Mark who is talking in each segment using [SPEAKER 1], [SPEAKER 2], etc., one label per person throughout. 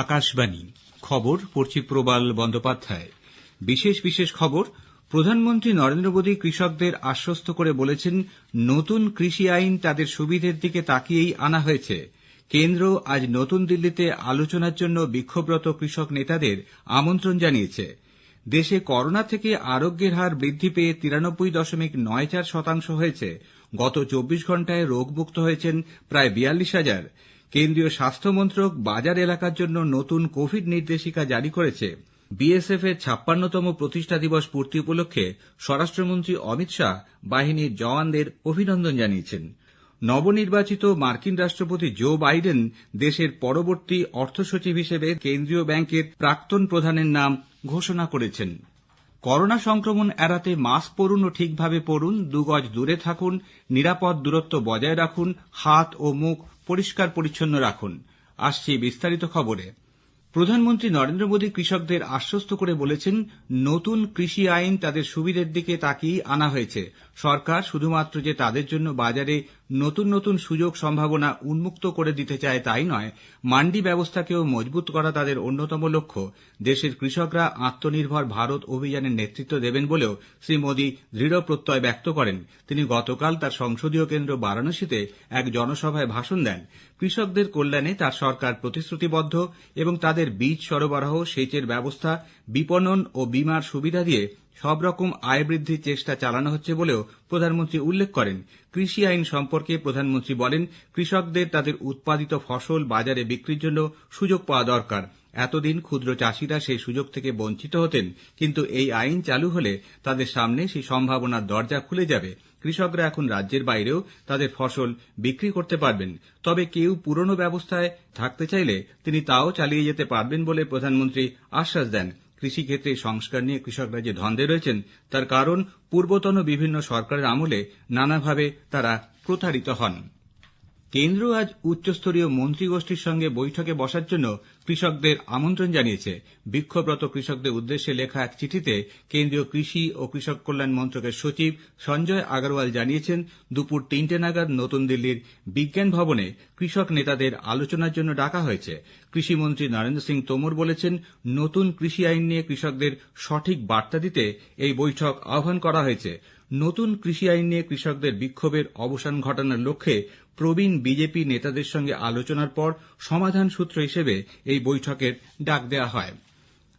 [SPEAKER 1] আকাশবাণী খবর পড়ছি প্রবাল বন্দ্যোপাধ্যায়। বিশেষ খবর। প্রধানমন্ত্রী নরেন্দ্র মোদী কৃষকদের আশ্বস্ত করে বলেছেন, নতুন কৃষি আইন তাদের সুবিধের দিকে তাকিয়েই আনা হয়েছে। কেন্দ্র আজ নতুন দিল্লিতে আলোচনার জন্য বিক্ষোভরত কৃষক নেতাদের আমন্ত্রণ জানিয়েছে। দেশে করোনা থেকে আরোগ্যের হার বৃদ্ধি পেয়ে 93.94% হয়েছে। গত 24 ঘণ্টায় রোগমুক্ত হয়েছেন প্রায় 42,000। কেন্দ্রীয় স্বাস্থ্য মন্ত্রক বাজার এলাকার জন্য নতুন কোভিড নির্দেশিকা জারি করেছে। বিএসএফ এর 56তম প্রতিষ্ঠা দিবস পূর্তি উপলক্ষে স্বরাষ্ট্রমন্ত্রী অমিত শাহ বাহিনীর জওয়ানদের অভিনন্দন জানিয়েছেন। নবনির্বাচিত মার্কিন রাষ্ট্রপতি জো বাইডেন দেশের পরবর্তী অর্থসচিব হিসেবে কেন্দ্রীয় ব্যাংকের প্রাক্তন প্রধানের নাম ঘোষণা করেছেন। করোনা সংক্রমণ এড়াতে মাস্ক পরুন ও ঠিকভাবে পরুন, 2 গজ দূরে থাকুন, নিরাপদ দূরত্ব বজায় রাখুন, হাত ও মুখ পরিষ্কার পরিচ্ছন্ন রাখুন। আসছে বিস্তারিত খবরে। প্রধানমন্ত্রী নরেন্দ্র মোদী কৃষকদের আশ্বস্ত করে বলেছেন, নতুন কৃষি আইন তাদের সুবিধের দিকে তাকিয়েই আনা হয়েছে। সরকার শুধুমাত্র যে তাদের জন্য বাজারে নতুন সুযোগ সম্ভাবনা উন্মুক্ত করে দিতে চায় তাই নয়, মান্ডি ব্যবস্থাকেও মজবুত করা তাদের অন্যতম লক্ষ্য। দেশের কৃষকরা আত্মনির্ভর ভারত অভিযানের নেতৃত্ব দেবেন বলেও শ্রী মোদী দৃঢ় প্রত্যয় ব্যক্ত করেন। তিনি গতকাল তার সংসদীয় কেন্দ্র বারাণসীতে এক জনসভায় ভাষণ দেন। কৃষকদের কল্যাণে তার সরকার প্রতিশ্রুতিবদ্ধ এবং তাদের বীজ সরবরাহ, সেচের ব্যবস্থা, বিপণন ও বীমার সুবিধা দিয়ে সব রকম আয় বৃদ্ধির চেষ্টা চালানো হচ্ছে বলেও প্রধানমন্ত্রী উল্লেখ করেন। কৃষি আইন সম্পর্কে প্রধানমন্ত্রী বলেন, কৃষকদের তাদের উৎপাদিত ফসল বাজারে বিক্রির জন্য সুযোগ পাওয়া দরকার। এতদিন ক্ষুদ্র চাষিরা সেই সুযোগ থেকে বঞ্চিত হতেন, কিন্তু এই আইন চালু হলে তাদের সামনে সেই সম্ভাবনার দরজা খুলে যাবে। কৃষকরা এখন রাজ্যের বাইরেও তাদের ফসল বিক্রি করতে পারবেন। তবে কেউ পুরনো ব্যবস্থায় থাকতে চাইলে তিনি তাও চালিয়ে যেতে পারবেন বলে প্রধানমন্ত্রী আশ্বাস দেন। কৃষিক্ষেত্রে সংস্কার নিয়ে কৃষকরা যে দ্বন্দ্বে রয়েছেন তার কারণ পূর্বতন বিভিন্ন সরকারের আমলে নানাভাবে তারা প্রতারিত হন। কেন্দ্র আজ উচ্চস্তরীয় মন্ত্রীগোষ্ঠীর সঙ্গে বৈঠকে বসার জন্য কৃষকদের আমন্ত্রণ জানিয়েছে। বিক্ষোভরত কৃষকদের উদ্দেশ্যে লেখা এক চিঠিতে কেন্দ্রীয় কৃষি ও কৃষক কল্যাণ মন্ত্রকের সচিব সঞ্জয় আগরওয়াল জানিয়েছেন, দুপুর 3টে নাগাদ নতুন দিল্লির বিজ্ঞান ভবনে কৃষক নেতাদের আলোচনার জন্য ডাকা হয়েছে। কৃষিমন্ত্রী নরেন্দ্র সিং তোমর বলেছেন, নতুন কৃষি আইন নিয়ে কৃষকদের সঠিক বার্তা দিতে এই বৈঠক আহ্বান করা হয়েছে। নতুন কৃষি আইন নিয়ে কৃষকদের বিক্ষোভের অবসান ঘটানোর লক্ষ্যে প্রবীণ বিজেপি নেতাদের সঙ্গে আলোচনার পর সমাধান সূত্র হিসেবে এই বৈঠকের ডাক দেওয়া হয়।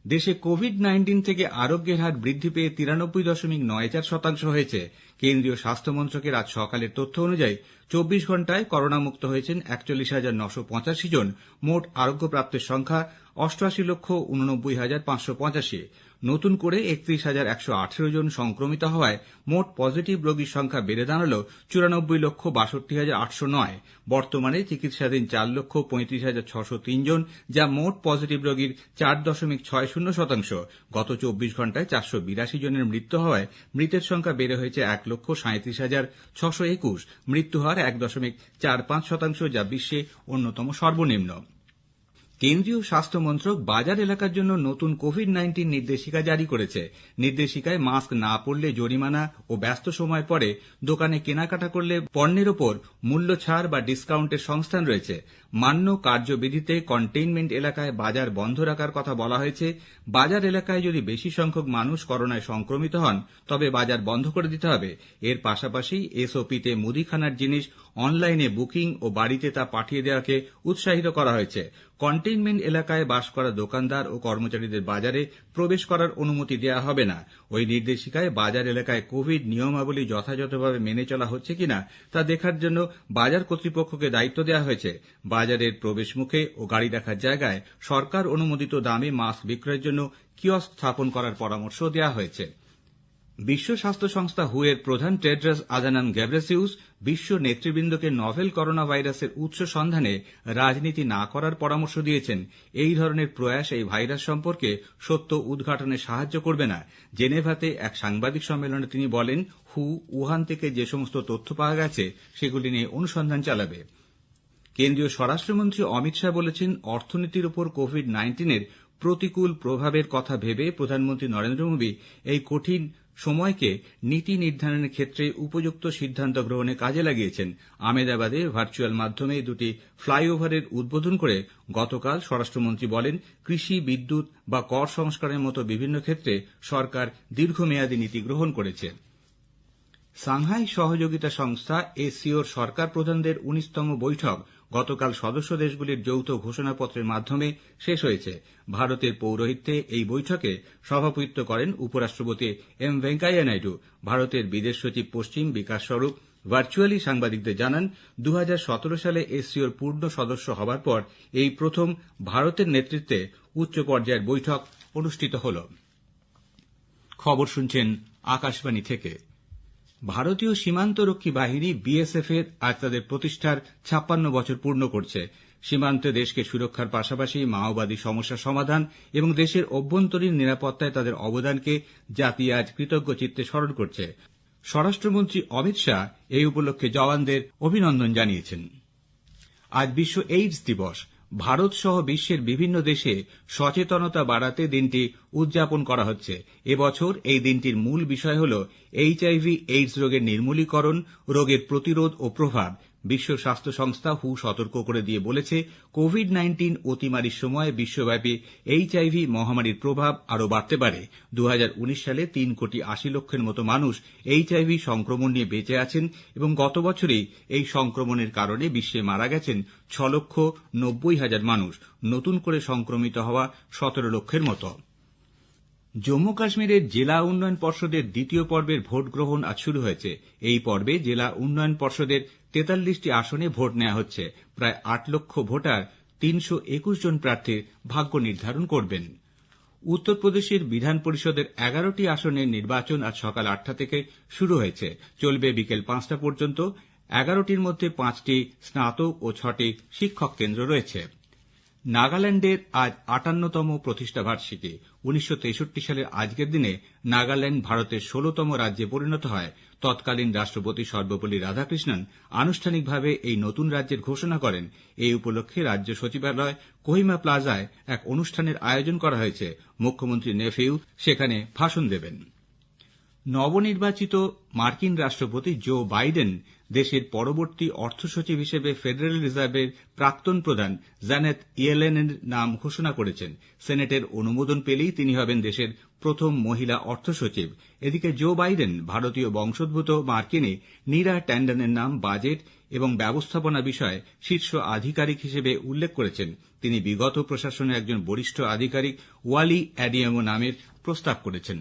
[SPEAKER 1] দেশে কোভিড-19 থেকে আরোগ্যের হার বৃদ্ধি পেয়ে 93.94% হয়েছে। কেন্দ্রীয় স্বাস্থ্য মন্ত্রকের আজ সকালের তথ্য অনুযায়ী 24 ঘণ্টায় করোনামুক্ত হয়েছেন 41,985 জন। মোট আরোগ্যপ্রাপ্তের সংখ্যা 88,89,585। নতুন করে 31,118 জন সংক্রমিত হওয়ায় মোট পজিটিভ রোগীর সংখ্যা বেড়ে দাঁড়াল 94,62,809। বর্তমানে চিকিৎসাধীন 4,35,603 জন, যা মোট পজিটিভ রোগীর 4.60%। গত 24 ঘণ্টায় 482 জনের মৃত্যু হওয়ায় মৃতের সংখ্যা বেড়ে হয়েছে 1,37,621। মৃত্যুহার 1.45%, যা বিশ্বে অন্যতম সর্বনিম্ন। কেন্দ্রীয় স্বাস্থ্য মন্ত্রক বাজার এলাকার জন্য নতুন কোভিড-19 নির্দেশিকা জারি করেছে। নির্দেশিকায় মাস্ক না পরলে জরিমানা ও ব্যস্ত সময় পরে দোকানে কেনাকাটা করলে পণ্যের ওপর মূল্য ছাড় বা ডিসকাউন্টের সংস্থান রয়েছে। মান্য কার্যবিধিতে কন্টেইনমেন্ট এলাকায় বাজার বন্ধ রাখার কথা বলা হয়েছে। বাজার এলাকায় যদি বেশি সংখ্যক মানুষ করোনায় সংক্রমিত হন তবে বাজার বন্ধ করে দিতে হবে। এর পাশাপাশি এসওপিতে মুদিখানার জিনিস অনলাইনে বুকিং ও বাড়িতে তা পাঠিয়ে দেওয়াকে উৎসাহিত করা হয়েছে। কন্টেইনমেন্ট এলাকায় বাস করা দোকানদার ও কর্মচারীদের বাজারে প্রবেশ করার অনুমতি দেওয়া হবে না। ওই নির্দেশিকায় বাজার এলাকায় কোভিড নিয়মাবলী যথাযথভাবে মেনে চলা হচ্ছে কিনা তা দেখার জন্য বাজার কর্তৃপক্ষকে দায়িত্ব দেওয়া হয়েছে। বাজারের প্রবেশ মুখে ও গাড়ি রাখার জায়গায় সরকার অনুমোদিত দামে মাস্ক বিক্রয়ের জন্য কিয়স্ক স্থাপন করার পরামর্শ দেওয়া হয়েছে। বিশ্ব স্বাস্থ্য সংস্থা হু এর প্রধান টেড্রস আদানম গেব্রেসিউস বিশ্ব নেতৃবৃন্দকে নভেল করোনা ভাইরাসের উৎস সন্ধানে রাজনীতি না করার পরামর্শ দিয়েছেন। এই ধরনের প্রয়াস এই ভাইরাস সম্পর্কে সত্য উদ্ঘাটনে সাহায্য করবে না। জেনেভাতে এক সাংবাদিক সম্মেলনে তিনি বলেন, হু উহান থেকে যে সমস্ত তথ্য পাওয়া গেছে সেগুলি নিয়ে অনুসন্ধান চালাবে। কেন্দ্রীয় স্বরাষ্ট্রমন্ত্রী অমিত শাহ বলেছেন, অর্থনীতির উপর কোভিড-19 এর প্রতিকূল প্রভাবের কথা ভেবে প্রধানমন্ত্রী নরেন্দ্র মোদী এই কঠিন সময়কে নীতি নির্ধারণের ক্ষেত্রে উপযুক্ত সিদ্ধান্ত গ্রহণে কাজে লাগিয়েছেন। আহমেদাবাদে ভার্চুয়াল মাধ্যমে দুটি ফ্লাইওভারের উদ্বোধন করে গতকাল স্বরাষ্ট্রমন্ত্রী বলেন, কৃষি, বিদ্যুৎ বা কর সংস্কারের মতো বিভিন্ন ক্ষেত্রে সরকার দীর্ঘমেয়াদী নীতি গ্রহণ করেছে। সাংহাই সহযোগিতা সংস্থা এসসিওর সরকার প্রধানদের 19তম বৈঠক গতকাল সদস্য দেশগুলির যৌথ ঘোষণাপত্রের মাধ্যমে শেষ হয়েছে। ভারতের পৌরোহিত্যে এই বৈঠকে সভাপতিত্ব করেন উপরাষ্ট্রপতি এম ভেঙ্কাইয়া নাইডু। ভারতের বিদেশ সচিব পশ্চিম বিকাশ স্বরূপ ভার্চুয়ালি সাংবাদিকদের জানান, 2017 সালে এসসিওর পূর্ণ সদস্য হবার পর এই প্রথম ভারতের নেতৃত্বে উচ্চ পর্যায়ের বৈঠক অনুষ্ঠিত হল। খবর শুনছেন আকাশবাণী থেকে। ভারতীয় সীমান্তরক্ষী বাহিনী বিএসএফ এর আজ তাদের প্রতিষ্ঠার 56 বছর পূর্ণ করছে। সীমান্তে দেশকে সুরক্ষার পাশাপাশি মাওবাদী সমস্যা সমাধান এবং দেশের অভ্যন্তরীণ নিরাপত্তায় তাদের অবদানকে জাতি আজ কৃতজ্ঞ চিত্তে স্মরণ করছে। স্বরাষ্ট্রমন্ত্রী অমিত শাহ এই উপলক্ষে জওয়ানদের অভিনন্দন জানিয়েছেন। আজ বিশ্ব এইডস দিবস। ভারত সহ বিশ্বের বিভিন্ন দেশে সচেতনতা বাড়াতে দিনটি উদযাপন করা হচ্ছে। এবছর এই দিনটির মূল বিষয় হল এইচআইভি এইডস রোগের নির্মূলীকরণ, রোগের প্রতিরোধ ও প্রভাব। বিশ্ব স্বাস্থ্য সংস্থা হু সতর্ক করে দিয়ে বলেছে, কোভিড-19 অতিমারির সময় বিশ্বব্যাপী এইচআইভি মহামারীর প্রভাব আরও বাড়তে পারে। 2019 সালে 3,80,00,000-এর মতো মানুষ এইচআইভি সংক্রমণ নিয়ে বেঁচে আছেন এবং গত বছরেই এই সংক্রমণের কারণে বিশ্বে মারা গেছেন 6,90,000 মানুষ। নতুন করে সংক্রমিত হওয়া 17 লক্ষের মতো। জম্মু কাশ্মীরের জেলা উন্নয়ন পর্ষদের দ্বিতীয় পর্বের ভোট গ্রহণ আজ শুরু হয়েছে। এই পর্বে জেলা উন্নয়ন পর্ষদের 43টি আসনে ভোট নেওয়া হচ্ছে। প্রায় 8 লক্ষ ভোটার 321 জন প্রার্থীর ভাগ্য নির্ধারণ করবেন। উত্তরপ্রদেশের বিধান পরিষদের 11টি আসনের নির্বাচন আজ সকাল 8টা থেকে শুরু হয়েছে, চলবে বিকেল 5টা পর্যন্ত। 11টির মধ্যে 5টি স্নাতক ও 6টি শিক্ষক কেন্দ্র রয়েছে। নাগাল্যান্ডের আজ 58তম প্রতিষ্ঠাবার্ষিকী। 1963 সালের আজকের দিনে নাগাল্যান্ড ভারতের 16তম রাজ্যে পরিণত হয়। তৎকালীন রাষ্ট্রপতি সর্বপল্লী রাধাকৃষ্ণন আনুষ্ঠানিকভাবে এই নতুন রাজ্যের ঘোষণা করেন। এই উপলক্ষে রাজ্য সচিবালয় কোহিমা প্লাজায় এক অনুষ্ঠানের আয়োজন করা হয়েছে। মুখ্যমন্ত্রী নেফিউ সেখানে ভাষণ দেবেন। নবনির্বাচিত মার্কিন রাষ্ট্রপতি জো বাইডেন দেশের পরবর্তী অর্থ সচিব হিসেবে ফেডারেল রিজার্ভের প্রাক্তন প্রধান জ্যানেট ইয়েলেনের নাম ঘোষণা করেছেন। সেনেটের অনুমোদন পেলেই তিনি হবেন দেশের প্রথম মহিলা অর্থ সচিব। এদিকে জো বাইডেন ভারতীয় বংশোদ্ভূত মার্কিনী নীরা ট্যান্ডনের নাম বাজেট এবং ব্যবস্থাপনা বিষয়ে শীর্ষ আধিকারিক হিসেবে উল্লেখ করেছেন। তিনি বিগত প্রশাসনের একজন বরিষ্ঠ আধিকারিক ওয়ালি অ্যাডিয়ামো নামের প্রস্তাব করেছেন।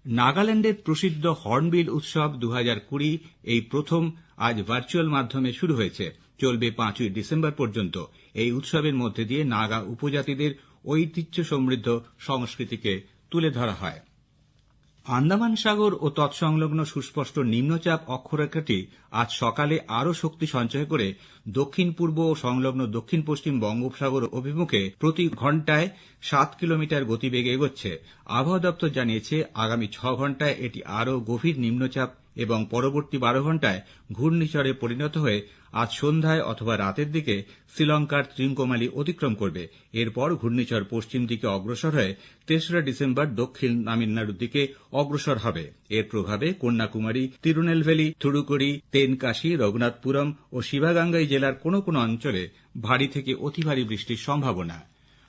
[SPEAKER 1] নাগাল্যান্ডের প্রসিদ্ধ হর্নবিল উৎসব 2020 এই প্রথম আজ ভার্চুয়াল মাধ্যমে শুরু হয়েছে, চলবে 5ই ডিসেম্বর পর্যন্ত। এই উৎসবের মধ্যে দিয়ে নাগা উপজাতিদের ঐতিহ্য সমৃদ্ধ সংস্কৃতিকে তুলে ধরা হয়। আন্দামান সাগর ও তৎসংলগ্ন সুস্পষ্ট নিম্নচাপ অক্ষরেখাটি আজ সকালে আরও শক্তি সঞ্চয় করে দক্ষিণ পূর্ব ও সংলগ্ন দক্ষিণ পশ্চিম বঙ্গোপসাগর অভিমুখে প্রতি ঘণ্টায় 7 কিলোমিটার গতিবেগে এগোচ্ছে। আবহাওয়া দপ্তর জানিয়েছে, আগামী 6 ঘণ্টায় এটি আরও গভীর নিম্নচাপ এবং পরবর্তী 12 ঘণ্টায় ঘূর্ণিঝড়ে পরিণত হয়ে আজ সন্ধ্যায় অথবা রাতের দিকে শ্রীলঙ্কার ত্রিঙ্কোমালি অতিক্রম করবে। এরপর ঘূর্ণিঝড় পশ্চিম দিকে অগ্রসর হয়ে 3রা ডিসেম্বর দক্ষিণ তামিলনাড়ুর দিকে অগ্রসর হবে। এর প্রভাবে কন্যাকুমারী, তিরুনেলভেলি, থুডুকুড়ি, তেনকাশি, রঘুনাথপুরম ও শিবাগাঙ্গাই জেলার কোনো কোনো অঞ্চলে ভারী থেকে অতি ভারী বৃষ্টির সম্ভাবনা।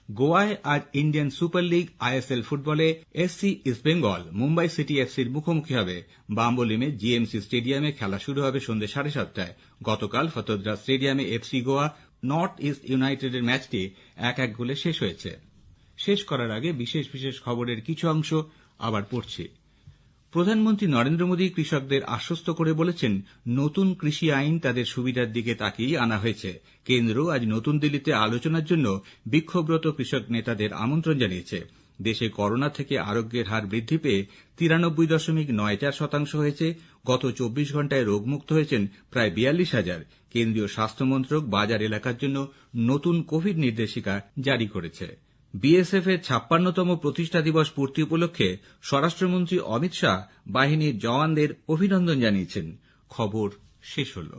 [SPEAKER 1] গোয়ায় আজ ইন্ডিয়ান সুপার লিগ আইএসএল ফুটবলে এসসি ইস্টবেঙ্গল মুম্বাই সিটি এফসির মুখোমুখি হবে। বাম্বলিমে জিএমসি স্টেডিয়ামে খেলা শুরু হবে সন্ধ্যে 7:30টায়। গতকাল ফতোদ্রা স্টেডিয়ামে এফসি গোয়া নর্থ ইস্ট ইউনাইটেডের ম্যাচটি 1-1 গোলে শেষ হয়েছে। শেষ করার আগে বিশেষ বিশেষ খবরের কিছু অংশ আবার পড়ছি। প্রধানমন্ত্রী নরেন্দ্র মোদী কৃষকদের আশ্বস্ত করে বলেছেন, নতুন কৃষি আইন তাদের সুবিধার দিকে তাকিয়েই আনা হয়েছে। কেন্দ্র আজ নতুন দিল্লিতে আলোচনার জন্য বিক্ষোভরত কৃষক নেতাদের আমন্ত্রণ জানিয়েছে। দেশে করোনা থেকে আরোগ্যের হার বৃদ্ধি পেয়ে 93.94% হয়েছে। গত 24 ঘণ্টায় রোগমুক্ত হয়েছেন প্রায় 42,000। কেন্দ্রীয় স্বাস্থ্যমন্ত্রক বাজার এলাকার জন্য নতুন কোভিড নির্দেশিকা জারি করেছে। বিএসএফ এর 56তম প্রতিষ্ঠা দিবস পূর্তি উপলক্ষে স্বরাষ্ট্রমন্ত্রী অমিত শাহ বাহিনীর জওয়ানদের অভিনন্দন জানিয়েছেন। খবর শেষ হল।